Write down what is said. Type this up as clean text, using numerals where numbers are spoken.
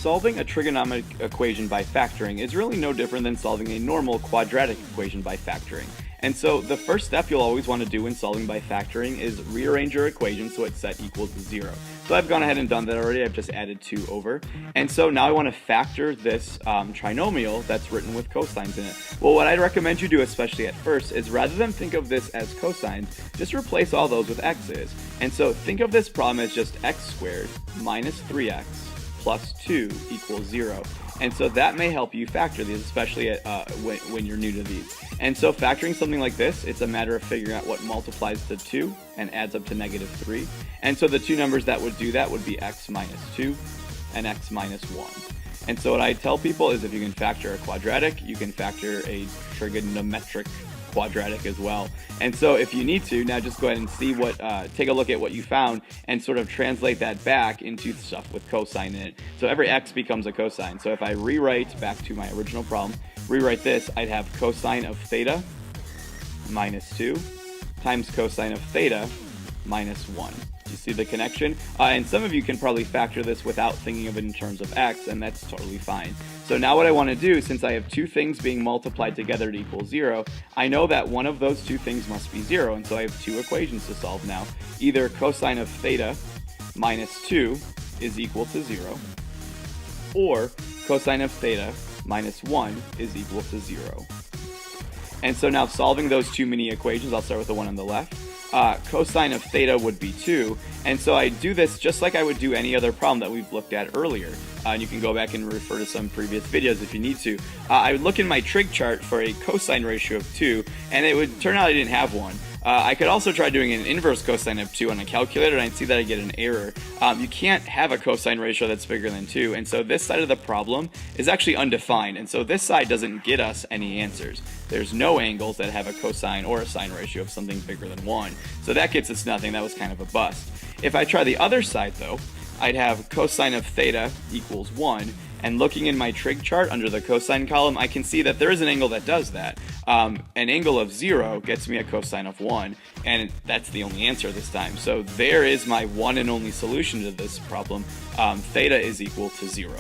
solving a trigonometric equation by factoring is really no different than solving a normal quadratic equation by factoring. And so the first step you'll always want to do when solving by factoring is rearrange your equation so it's set equal to 0. So I've gone ahead and done that already. I've just added 2 over. And so now I want to factor this trinomial that's written with cosines in it. Well, what I'd recommend you do, especially at first, is rather than think of this as cosines, just replace all those with x's. And so think of this problem as just x squared minus 3x plus 2 equals 0. And so that may help you factor these, especially when you're new to these. And so factoring something like this, it's a matter of figuring out what multiplies to 2 and adds up to negative 3. And so the two numbers that would do that would be x minus 2 and x minus 1. And so what I tell people is if you can factor a quadratic, you can factor a trigonometric quadratic as well. And so if you need to, now just go ahead and see take a look at what you found and sort of translate that back into stuff with cosine in it. So every x becomes a cosine. So if I rewrite back to my original problem, rewrite this, I'd have cosine of theta minus 2 times cosine of theta minus 1. You see the connection? And some of you can probably factor this without thinking of it in terms of x, and that's totally fine. So now what I want to do, since I have two things being multiplied together to equal 0, I know that one of those two things must be 0, and so I have two equations to solve now. Either cosine of theta minus 2 is equal to 0, or cosine of theta minus 1 is equal to 0. And so now solving those two mini equations, I'll start with the one on the left. Cosine of theta would be 2, and so I do this just like I would do any other problem that we've looked at earlier. And you can go back and refer to some previous videos if you need to. I would look in my trig chart for a cosine ratio of 2, and it would turn out I didn't have one. I could also try doing an inverse cosine of 2 on a calculator, and I'd see that I get an error. You can't have a cosine ratio that's bigger than 2, and so this side of the problem is actually undefined, and so this side doesn't get us any answers. There's no angles that have a cosine or a sine ratio of something bigger than 1, so that gets us nothing. That was kind of a bust. If I try the other side, though, I'd have cosine of theta equals 1, and looking in my trig chart under the cosine column, I can see that there is an angle that does that. An angle of 0 gets me a cosine of 1, and that's the only answer this time. So there is my one and only solution to this problem. Theta is equal to 0.